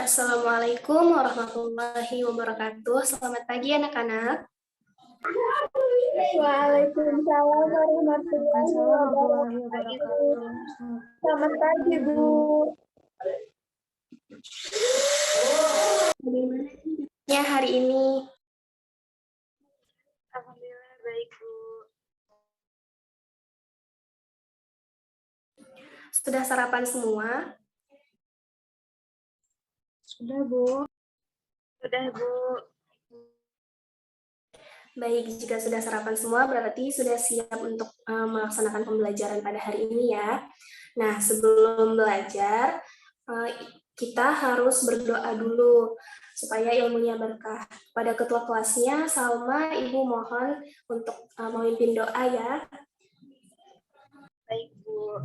Assalamualaikum warahmatullahi wabarakatuh. Selamat pagi anak-anak. Waalaikumsalam warahmatullahi wabarakatuh. Selamat pagi, Bu. Ya, hari ini Alhamdulillah baik, Bu. sudah sarapan semua? Sudah, Bu. Sudah, Bu. Baik, jika sudah sarapan semua berarti sudah siap untuk melaksanakan pembelajaran pada hari ini ya. Nah, sebelum belajar, kita harus berdoa dulu supaya ilmunya berkah. Pada ketua kelasnya, Salma, Ibu mohon untuk memimpin doa ya. Baik, Bu.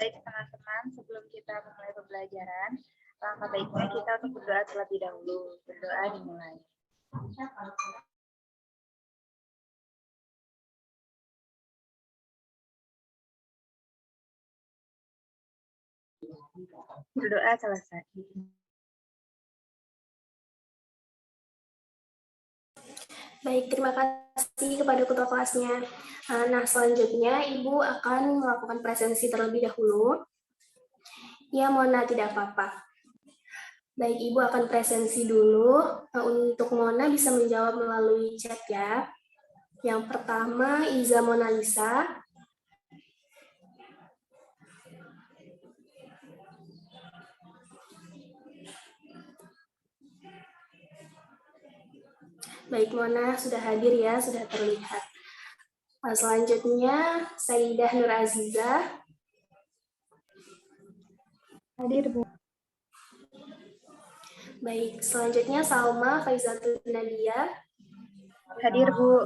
Baik, teman-teman, sebelum kita memulai pembelajaran, langkah baiknya kita untuk berdoa terlebih dahulu. Berdoa dimulai. Berdoa selesai. Baik, terima kasih kepada ketua kelasnya. Nah, selanjutnya Ibu akan melakukan presensi terlebih dahulu. Ya, Mona tidak apa-apa. Baik, Ibu akan presensi dulu. Untuk Mona bisa menjawab melalui chat ya. Yang pertama, Iza Mona Lisa. Baik, Mona sudah hadir ya, sudah terlihat. Selanjutnya, Saidah Nur Aziza. Hadir, Bu. Baik, selanjutnya Salma Faizatul Nadia. Hadir, Bu.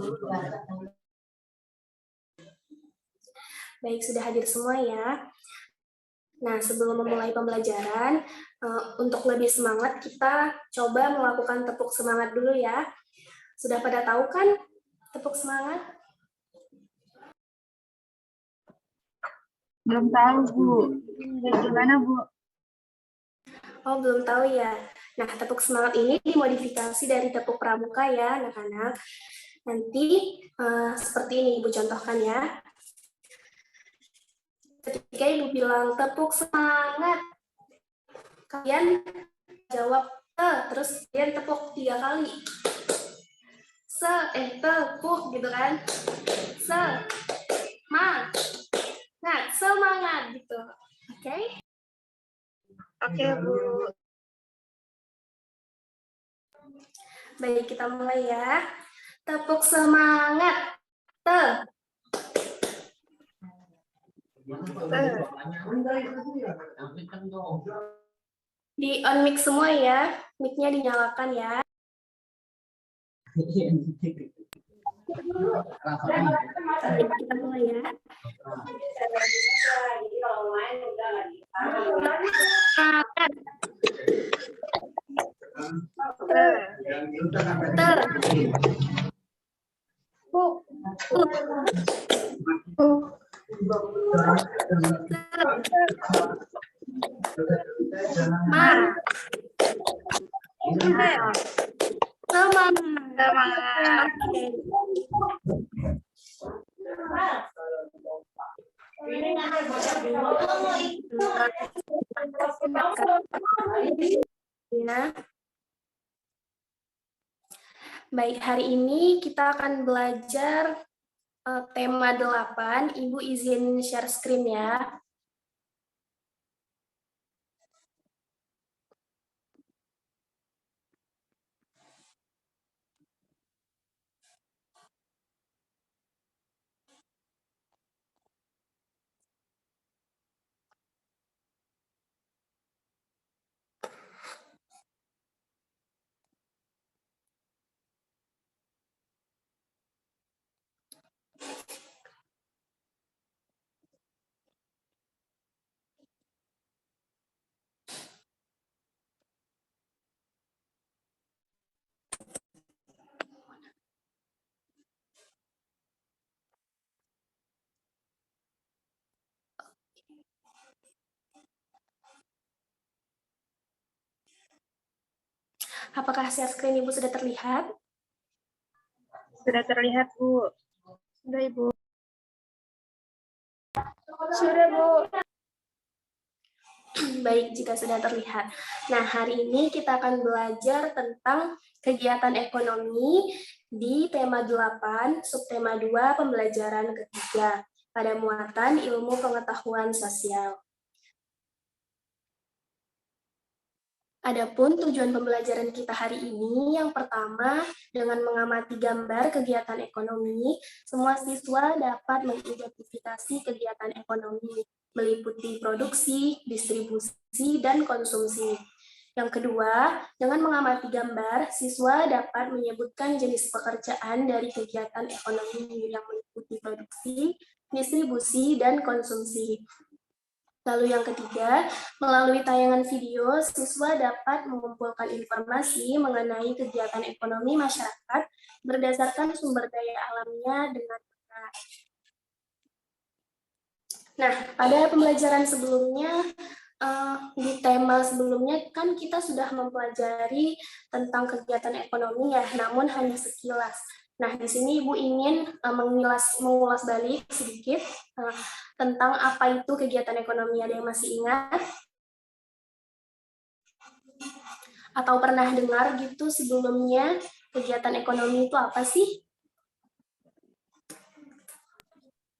Baik, sudah hadir semua ya. Nah, sebelum memulai pembelajaran, untuk lebih semangat kita coba melakukan tepuk semangat dulu ya. Sudah pada tahu kan tepuk semangat? Belum tahu, Bu. Gimana, Bu? Oh, belum tahu ya. Nah, tepuk semangat ini dimodifikasi dari tepuk pramuka ya, anak-anak. Nanti seperti ini Ibu contohkan ya. Ketika Ibu bilang tepuk semangat, kalian jawab terus kalian tepuk 3 kali. Tepuk gitu kan. Semangat gitu. Oke? Oke, Bu. Baik, kita mulai ya. Tepuk semangat. Di on mic semua ya. Mic-nya dinyalakan ya. Kita mulai ya. Baik, hari ini kita akan belajar tema 8. Ibu izin share screen ya. Apakah share screen Ibu sudah terlihat? Sudah terlihat, Bu. Sudah, Ibu. Sudah, Bu. Baik, jika sudah terlihat. Nah, hari ini kita akan belajar tentang kegiatan ekonomi di tema 8, subtema 2, pembelajaran ketiga, pada muatan ilmu pengetahuan sosial. Adapun tujuan pembelajaran kita hari ini, yang pertama, dengan mengamati gambar kegiatan ekonomi, semua siswa dapat mengidentifikasi kegiatan ekonomi, meliputi produksi, distribusi, dan konsumsi. Yang kedua, dengan mengamati gambar, siswa dapat menyebutkan jenis pekerjaan dari kegiatan ekonomi yang meliputi produksi, distribusi, dan konsumsi. Lalu yang ketiga, melalui tayangan video, siswa dapat mengumpulkan informasi mengenai kegiatan ekonomi masyarakat berdasarkan sumber daya alamnya dengan benar. Nah, pada pembelajaran sebelumnya, di tema sebelumnya kan kita sudah mempelajari tentang kegiatan ekonomi ya, namun hanya sekilas. Nah, di sini Ibu ingin mengulas balik sedikit tentang apa itu kegiatan ekonomi. Ada yang masih ingat? Atau pernah dengar gitu sebelumnya kegiatan ekonomi itu apa sih?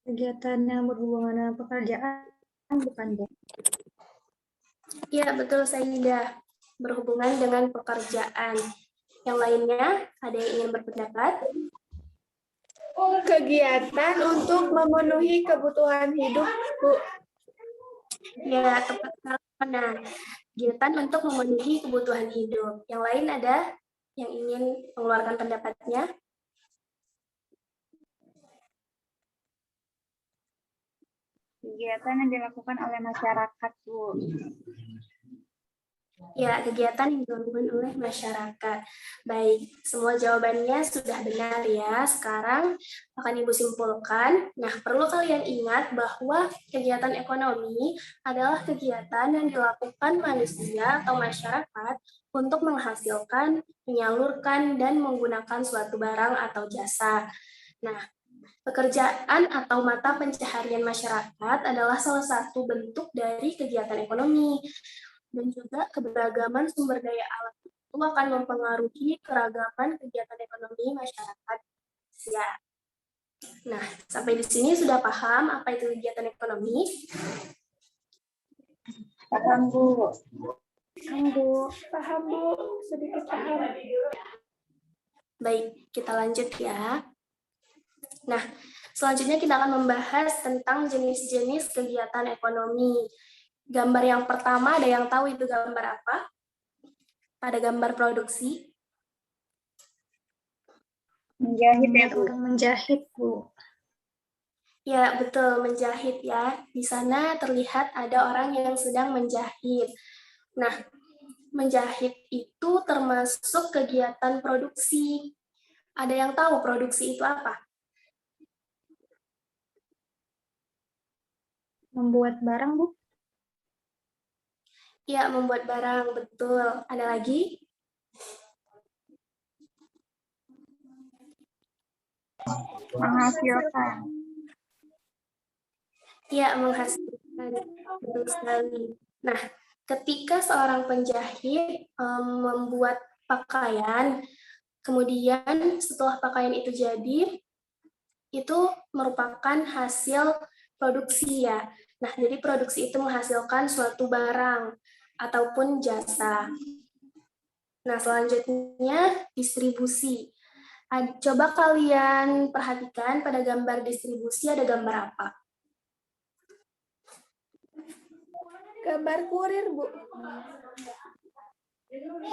Kegiatan yang berhubungan dengan pekerjaan, bukan, Bu? Ya, betul, Saidah. Berhubungan dengan pekerjaan. Yang lainnya, ada yang ingin berpendapat? Kegiatan untuk memenuhi kebutuhan hidup, Bu. Ya, tepat sekali. Nah, kegiatan untuk memenuhi kebutuhan hidup. Yang lain ada yang ingin mengeluarkan pendapatnya? Kegiatan yang dilakukan oleh masyarakat, Bu. Ya, kegiatan yang dilakukan oleh masyarakat. Baik, semua jawabannya sudah benar ya. Sekarang akan Ibu simpulkan. Nah, perlu kalian ingat bahwa kegiatan ekonomi adalah kegiatan yang dilakukan manusia atau masyarakat untuk menghasilkan, menyalurkan, dan menggunakan suatu barang atau jasa. Nah, pekerjaan atau mata pencaharian masyarakat adalah salah satu bentuk dari kegiatan ekonomi. Dan juga keberagaman sumber daya alam itu akan mempengaruhi keragaman kegiatan ekonomi masyarakat. Ya. Nah, sampai di sini sudah paham apa itu kegiatan ekonomi? Paham, Bu. Paham, Bu. Paham, Bu. Sedikit paham. Baik, kita lanjut ya. Nah, selanjutnya kita akan membahas tentang jenis-jenis kegiatan ekonomi. Gambar yang pertama, ada yang tahu itu gambar apa? Pada gambar produksi. Menjahit ya, Bu. Orang menjahit, Bu. Ya, betul, menjahit ya. Di sana terlihat ada orang yang sedang menjahit. Nah, menjahit itu termasuk kegiatan produksi. Ada yang tahu produksi itu apa? Membuat barang, Bu. Ya, membuat barang, betul. Ada lagi? Menghasilkan. Ya, menghasilkan. Betul sekali. Nah, ketika seorang penjahit membuat pakaian, kemudian setelah pakaian itu jadi, itu merupakan hasil produksi ya. Nah, jadi produksi itu menghasilkan suatu barang ataupun jasa. Nah, selanjutnya distribusi. Coba kalian perhatikan pada gambar distribusi ada gambar apa? Gambar kurir, Bu.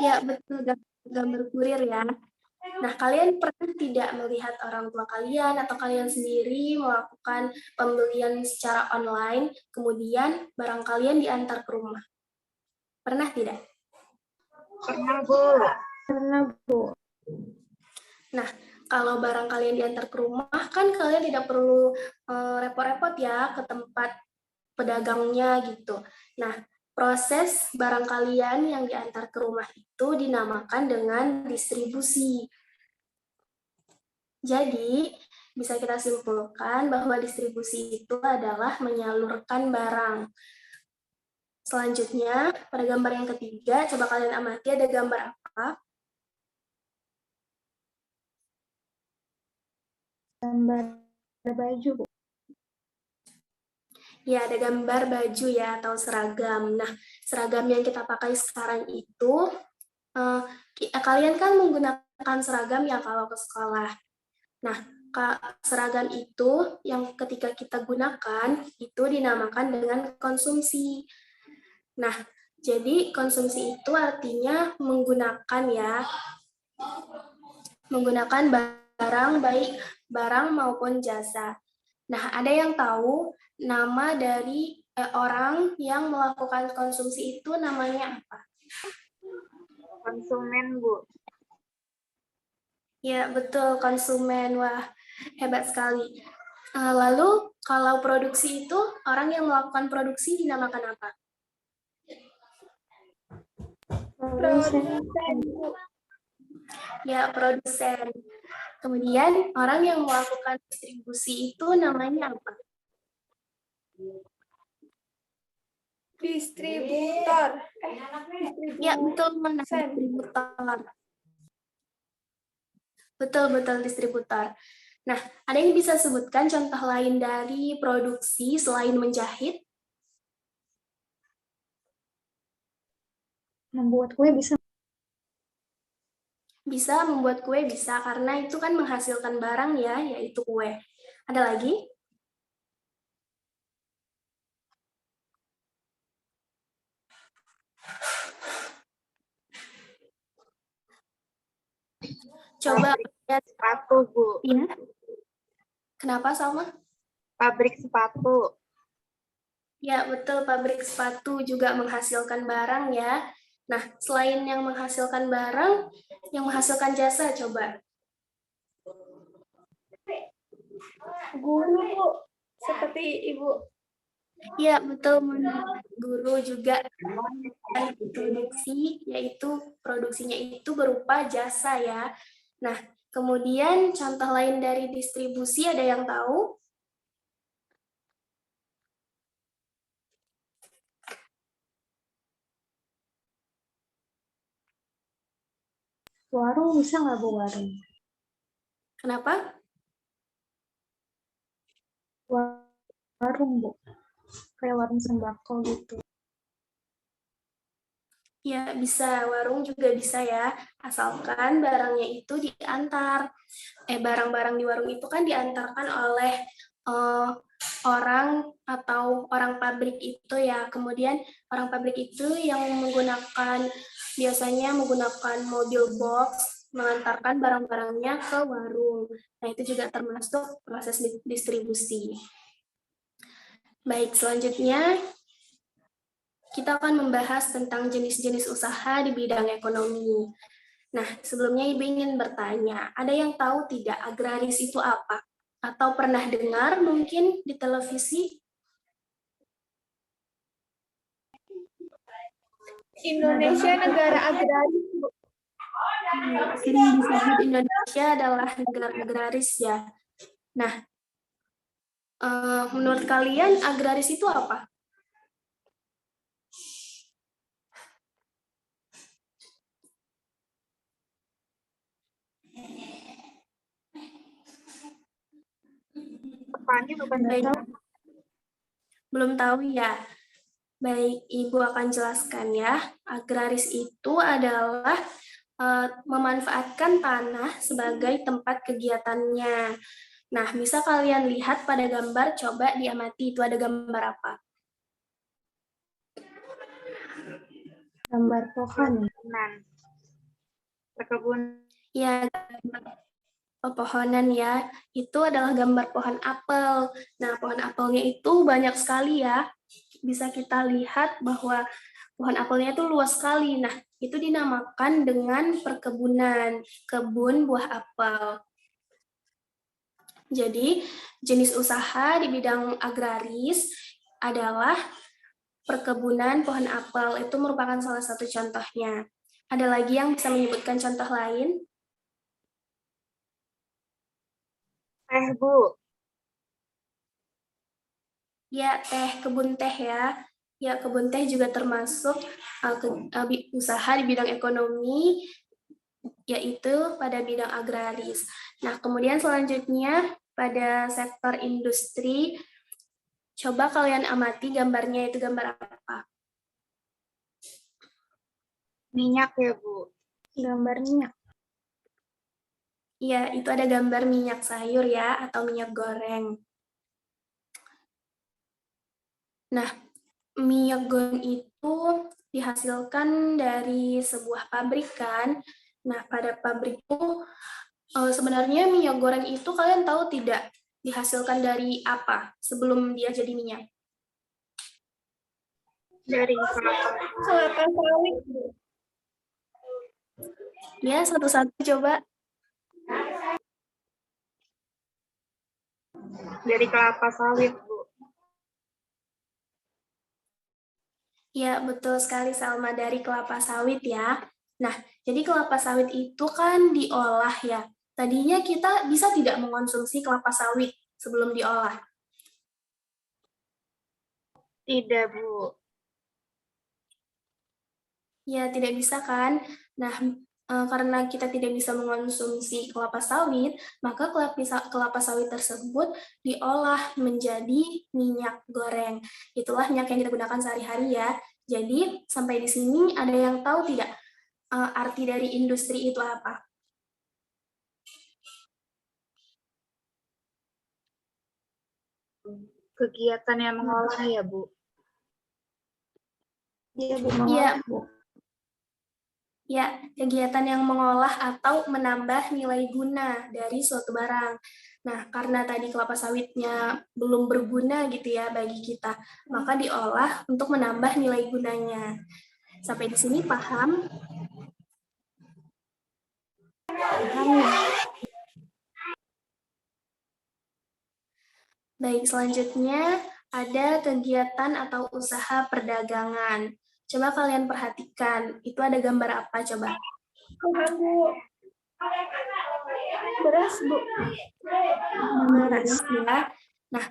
Ya, betul, gambar kurir ya. Nah, kalian pernah tidak melihat orang tua kalian atau kalian sendiri melakukan pembelian secara online, kemudian barang kalian diantar ke rumah? Pernah tidak? Pernah, Bu. Pernah, Bu. Nah, kalau barang kalian diantar ke rumah, kan kalian tidak perlu repot-repot ya ke tempat pedagangnya gitu. Nah, proses barang kalian yang diantar ke rumah itu dinamakan dengan distribusi. Jadi, bisa kita simpulkan bahwa distribusi itu adalah menyalurkan barang. Selanjutnya, pada gambar yang ketiga, coba kalian amati ada gambar apa? Gambar baju, Bu. Ya, ada gambar baju ya, atau seragam. Nah, seragam yang kita pakai sekarang itu, kalian kan menggunakan seragam ya kalau ke sekolah. Nah, seragam itu yang ketika kita gunakan, itu dinamakan dengan konsumsi. Nah, jadi konsumsi itu artinya menggunakan ya, menggunakan barang baik barang maupun jasa. Nah, ada yang tahu nama dari orang yang melakukan konsumsi itu namanya apa? Konsumen, Bu. Ya, betul, konsumen. Wah, hebat sekali. Lalu, kalau produksi itu, orang yang melakukan produksi dinamakan apa? Produsen. Ya, produsen. Kemudian, orang yang melakukan distribusi itu namanya apa? Distributor. Ya, betul, distributor. Betul, distributor. Nah, ada yang bisa sebutkan contoh lain dari produksi selain menjahit? Membuat kue bisa. Bisa membuat kue, bisa, karena itu kan menghasilkan barang ya, yaitu kue. Ada lagi? Coba lihat. Sepatu, Bu. Ya. Kenapa sama? Pabrik sepatu. Ya, betul, pabrik sepatu juga menghasilkan barang ya. Nah, selain yang menghasilkan barang, yang menghasilkan jasa, coba. Guru, Bu. Seperti Ibu. Ya, betul, guru juga produksi, yaitu produksinya itu berupa jasa ya. Nah, kemudian contoh lain dari distribusi ada yang tahu? Warung bisa nggak, Bu, warung? Kenapa? Warung, Bu. Kayak warung sembako gitu. Ya, bisa. Warung juga bisa ya, asalkan barangnya itu diantar. Barang-barang di warung itu kan diantarkan oleh orang atau orang pabrik itu ya. Kemudian orang pabrik itu yang biasanya menggunakan mobil box, mengantarkan barang-barangnya ke warung. Nah, itu juga termasuk proses distribusi. Baik, selanjutnya kita akan membahas tentang jenis-jenis usaha di bidang ekonomi. Nah, sebelumnya Ibu ingin bertanya, ada yang tahu tidak agraris itu apa? Atau pernah dengar mungkin di televisi? Indonesia negara agraris, Bu. Sering disebut Indonesia adalah negara agraris ya. Nah, menurut kalian agraris itu apa? Petani bukan Baik, tahu. belum tahu ya. Baik, Ibu akan jelaskan ya. Agraris itu adalah memanfaatkan tanah sebagai tempat kegiatannya. Nah, bisa kalian lihat pada gambar, coba diamati itu ada gambar apa? Gambar pohon. Perkebunan. Ya, pepohonan ya, itu adalah gambar pohon apel. Nah, pohon apelnya itu banyak sekali ya. Bisa kita lihat bahwa pohon apelnya itu luas sekali. Nah, itu dinamakan dengan perkebunan, kebun buah apel. Jadi, jenis usaha di bidang agraris adalah perkebunan pohon apel itu merupakan salah satu contohnya. Ada lagi yang bisa menyebutkan contoh lain? Bu. Ya, kebun teh ya. Ya, kebun teh juga termasuk usaha di bidang ekonomi, yaitu pada bidang agraris. Nah, kemudian selanjutnya pada sektor industri, coba kalian amati gambarnya itu gambar apa? Minyak ya, Bu. Gambar minyak. Iya, itu ada gambar minyak sayur ya, atau minyak goreng. Nah, minyak goreng itu dihasilkan dari sebuah pabrikan. Nah, pada pabrik itu sebenarnya minyak goreng itu kalian tahu tidak dihasilkan dari apa sebelum dia jadi minyak? Dari Kelapa sawit, Bu. Ya, satu-satu coba. Dari kelapa sawit, Bu. Ya, betul sekali Salma, dari kelapa sawit ya. Nah, jadi kelapa sawit itu kan diolah ya. Tadinya kita bisa tidak mengonsumsi kelapa sawit sebelum diolah? Tidak, Bu. Ya, tidak bisa kan? Nah, karena kita tidak bisa mengonsumsi kelapa sawit, maka kelapa sawit tersebut diolah menjadi minyak goreng. Itulah minyak yang kita gunakan sehari-hari ya. Jadi, sampai di sini ada yang tahu tidak arti dari industri itu apa? Kegiatan yang mengolah ya, Bu. Iya, Bu. Iya, Bu. ya, kegiatan yang mengolah atau menambah nilai guna dari suatu barang. Nah, karena tadi kelapa sawitnya belum berguna gitu ya bagi kita, maka diolah untuk menambah nilai gunanya. Sampai di sini paham? Baik, selanjutnya ada kegiatan atau usaha perdagangan. Coba kalian perhatikan, itu ada gambar apa coba? Paham, Bu. Beras, Bu. Beras ya. Nah,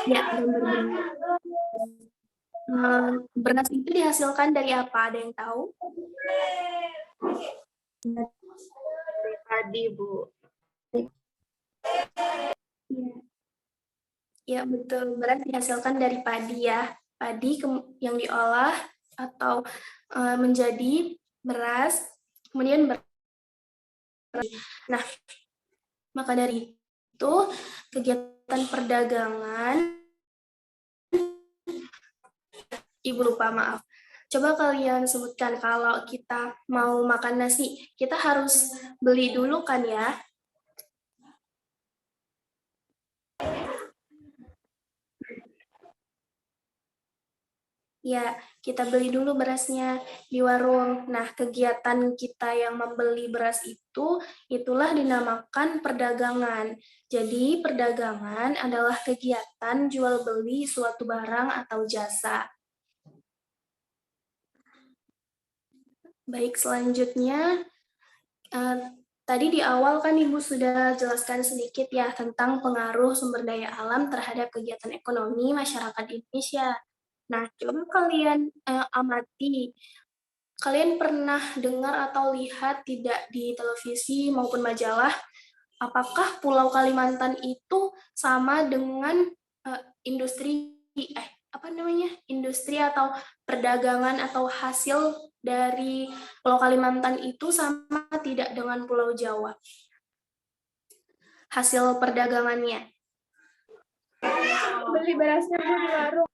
ya gambar beras. Beras itu dihasilkan dari apa? Ada yang tahu? Dari padi, Bu. Ya, betul. Beras dihasilkan dari padi ya. Padi yang diolah atau menjadi beras, kemudian Nah, maka dari itu kegiatan perdagangan, Ibu lupa, maaf. Coba kalian sebutkan kalau kita mau makan nasi, kita harus beli dulu kan ya? Ya, kita beli dulu berasnya di warung. Nah, kegiatan kita yang membeli beras itu, itulah dinamakan perdagangan. Jadi, perdagangan adalah kegiatan jual beli suatu barang atau jasa. Baik, selanjutnya, tadi di awal kan Ibu sudah jelaskan sedikit ya tentang pengaruh sumber daya alam terhadap kegiatan ekonomi masyarakat Indonesia. Nah, coba kalian amati, kalian pernah dengar atau lihat tidak di televisi maupun majalah, apakah Pulau Kalimantan itu sama dengan industri industri atau perdagangan atau hasil dari Pulau Kalimantan itu sama tidak dengan Pulau Jawa? Hasil perdagangannya. Beli berasnya, Bu, di warung.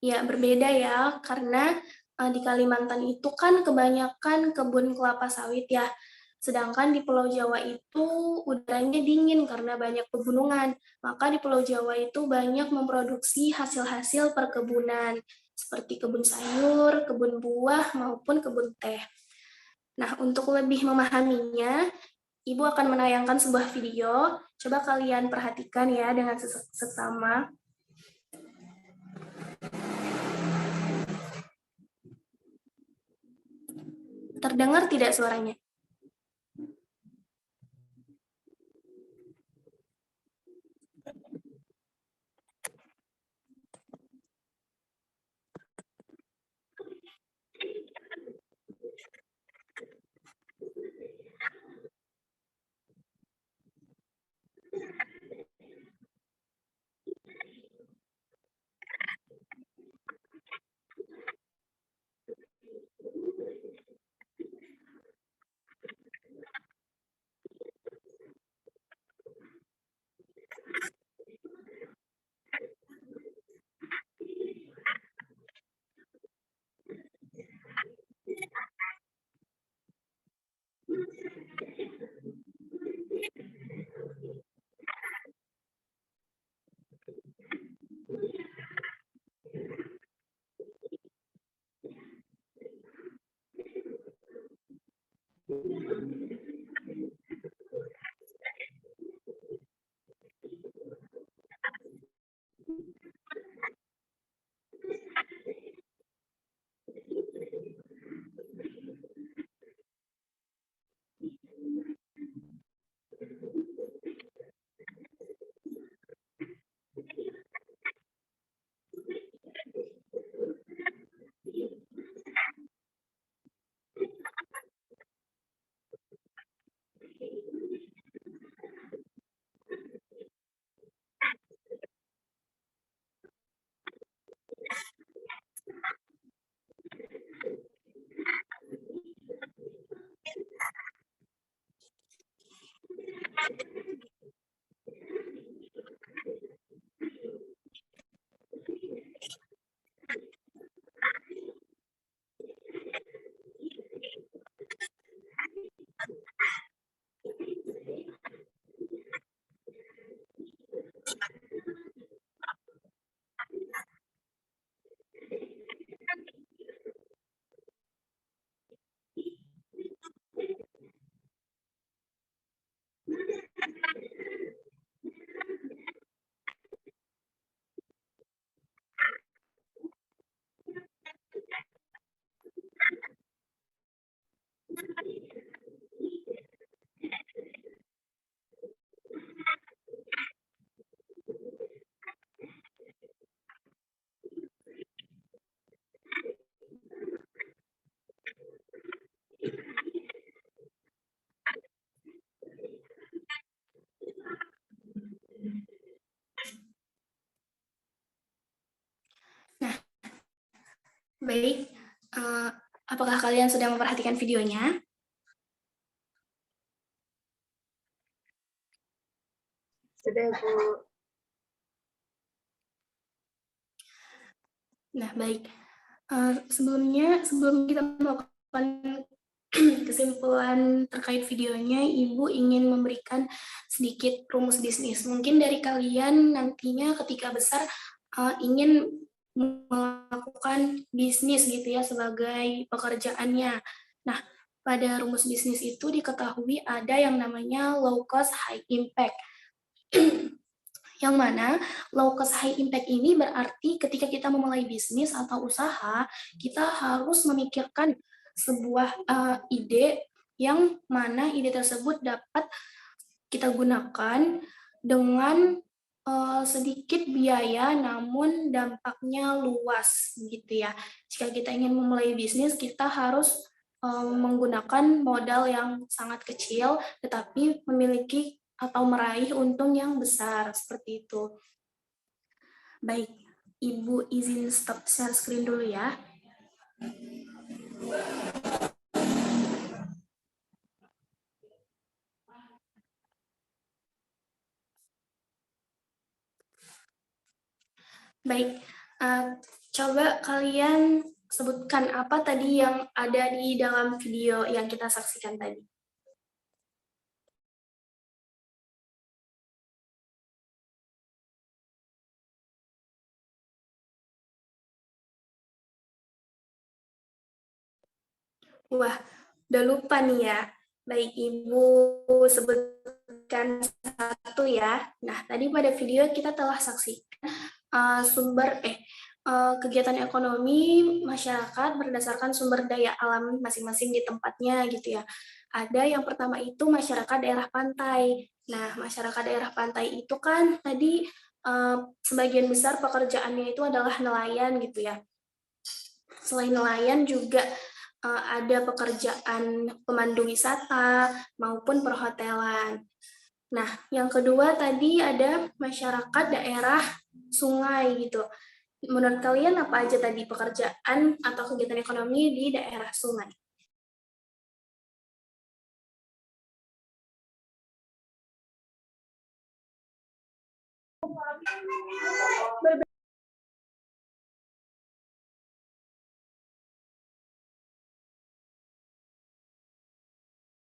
Ya, berbeda ya, karena di Kalimantan itu kan kebanyakan kebun kelapa sawit ya. Sedangkan di Pulau Jawa itu udaranya dingin karena banyak pegunungan. Maka di Pulau Jawa itu banyak memproduksi hasil-hasil perkebunan, seperti kebun sayur, kebun buah, maupun kebun teh. Nah, untuk lebih memahaminya, Ibu akan menayangkan sebuah video. Coba kalian perhatikan ya dengan seksama. Terdengar tidak suaranya? Nah, baik. Apakah kalian sudah memperhatikan videonya? Sudah, Bu. Nah, baik. Sebelum kita melakukan kesimpulan terkait videonya, Ibu ingin memberikan sedikit rumus bisnis. Mungkin dari kalian nantinya ketika besar ingin melakukan bisnis gitu ya sebagai pekerjaannya. Nah, pada rumus bisnis itu diketahui ada yang namanya low cost high impact. Yang mana low cost high impact ini berarti ketika kita memulai bisnis atau usaha, kita harus memikirkan sebuah ide yang mana ide tersebut dapat kita gunakan dengan sedikit biaya namun dampaknya luas gitu ya. Jika kita ingin memulai bisnis, kita harus menggunakan modal yang sangat kecil tetapi memiliki atau meraih untung yang besar, seperti itu. Baik, Ibu izin stop share screen dulu ya. Baik, coba kalian sebutkan apa tadi yang ada di dalam video yang kita saksikan tadi. Wah, udah lupa nih ya. Baik, Ibu sebutkan satu ya. Nah, tadi pada video kita telah saksikan kegiatan ekonomi masyarakat berdasarkan sumber daya alam masing-masing di tempatnya gitu ya. Ada yang pertama itu masyarakat daerah pantai. Nah, masyarakat daerah pantai itu kan tadi sebagian besar pekerjaannya itu adalah nelayan gitu ya. Selain nelayan juga ada pekerjaan pemandu wisata maupun perhotelan. Nah, yang kedua tadi ada masyarakat daerah sungai gitu. Menurut kalian apa aja tadi pekerjaan atau kegiatan ekonomi di daerah sungai?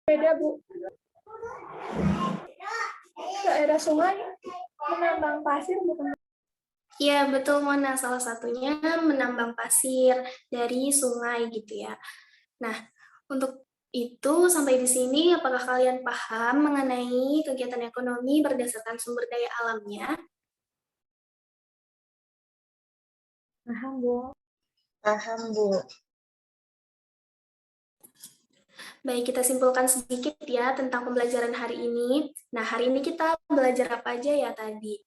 Beda, Bu. Daerah sungai menambang pasir bukan? Ya, betul Mona. Salah satunya menambang pasir dari sungai gitu ya. Nah, untuk itu sampai di sini apakah kalian paham mengenai kegiatan ekonomi berdasarkan sumber daya alamnya? Paham, Bu. Paham, Bu. Baik, kita simpulkan sedikit ya tentang pembelajaran hari ini. Nah, hari ini kita belajar apa aja ya tadi?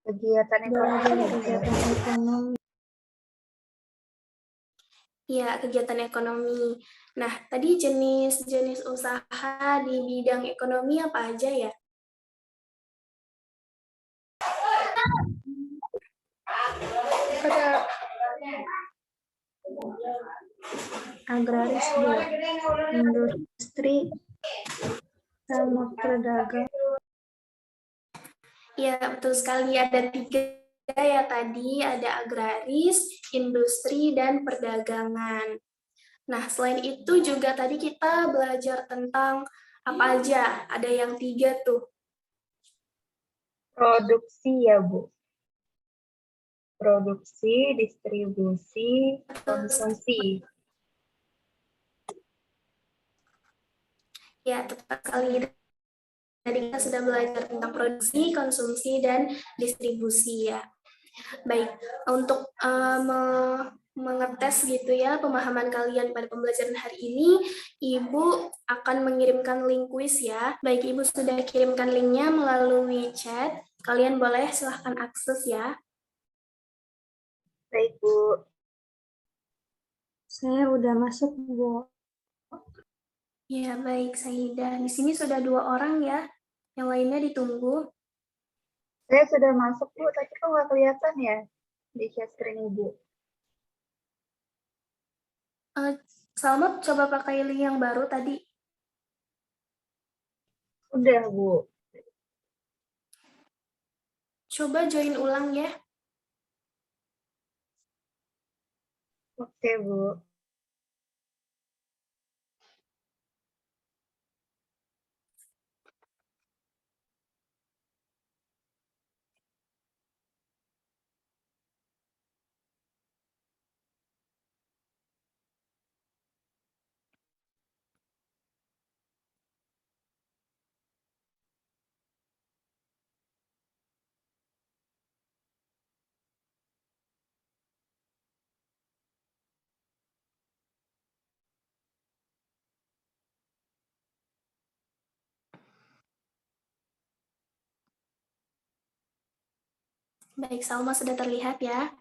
Kegiatan ekonomi. Kegiatan ekonomi. Ya, kegiatan ekonomi. Nah, tadi jenis-jenis usaha di bidang ekonomi apa aja ya? Ada agraris, Bu. Industri sama pedagang. Ya, betul sekali. Ada 3 ya tadi, ada agraris, industri, dan perdagangan. Nah, selain itu juga tadi kita belajar tentang apa aja. Ada yang 3 tuh. Produksi ya, Bu. Produksi, distribusi, konsumsi. Ya, tepat sekali. Tadi kita sudah belajar tentang produksi, konsumsi, dan distribusi ya. Baik, untuk mengetes gitu ya pemahaman kalian pada pembelajaran hari ini, Ibu akan mengirimkan link kuis ya. Baik, Ibu sudah kirimkan linknya melalui chat. Kalian boleh silahkan akses ya. Baik, Bu. Saya udah masuk, Bu. Ya, baik, Saida. Di sini sudah 2 orang ya. Yang lainnya ditunggu. Saya sudah masuk, Bu, tapi kok nggak kelihatan ya di share screen Ibu? Selamat coba pakai link yang baru tadi. Udah, Bu. Coba join ulang ya. Oke, Bu. Baik, Salma sudah terlihat ya.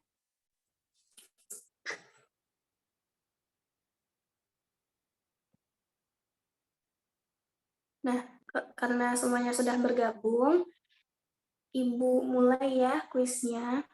Nah, karena semuanya sudah bergabung, Ibu mulai ya kuisnya.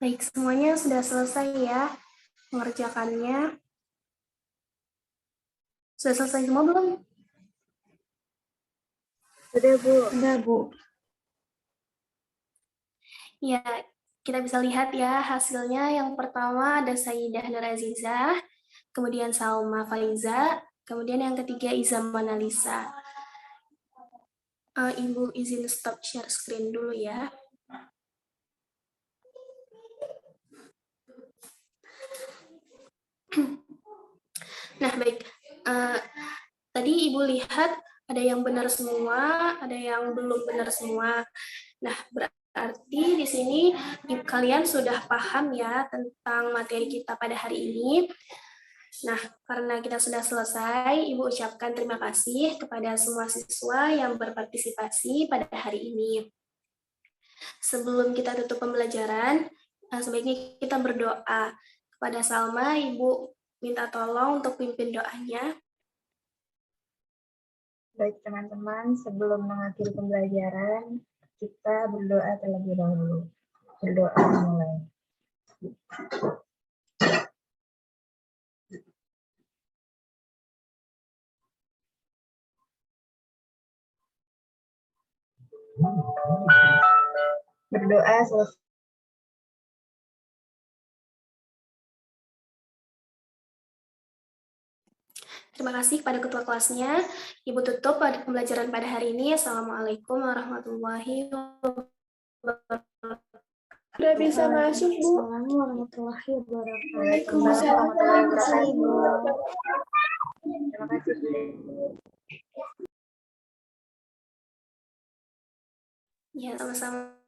Baik, semuanya sudah selesai ya mengerjakannya. Sudah selesai semua belum? Sudah, Bu. Sudah, Bu. Ya, kita bisa lihat ya hasilnya. Yang pertama ada Sayyidah Nur Azizah, kemudian Salma Faiza, kemudian yang ketiga Iza Manalisa. Ibu izin stop share screen dulu ya. Nah, baik. Tadi Ibu lihat ada yang benar semua, ada yang belum benar semua. Nah, berarti di sini kalian sudah paham ya tentang materi kita pada hari ini. Nah, karena kita sudah selesai, Ibu ucapkan terima kasih kepada semua siswa yang berpartisipasi pada hari ini. Sebelum kita tutup pembelajaran, sebaiknya kita berdoa. Kepada Salma, Ibu minta tolong untuk pimpin doanya. Baik teman-teman, sebelum mengakhiri pembelajaran, kita berdoa terlebih dahulu. Berdoa mulai. Berdoa selesai. Terima kasih kepada ketua kelasnya. Ibu tutup pada pembelajaran pada hari ini. Assalamualaikum warahmatullahi wabarakatuh. Sudah bisa masuk, Bu. Assalamualaikum warahmatullahi wabarakatuh. Waalaikumsalam warahmatullahi wabarakatuh. Terima kasih, Bu. Ya, sama-sama.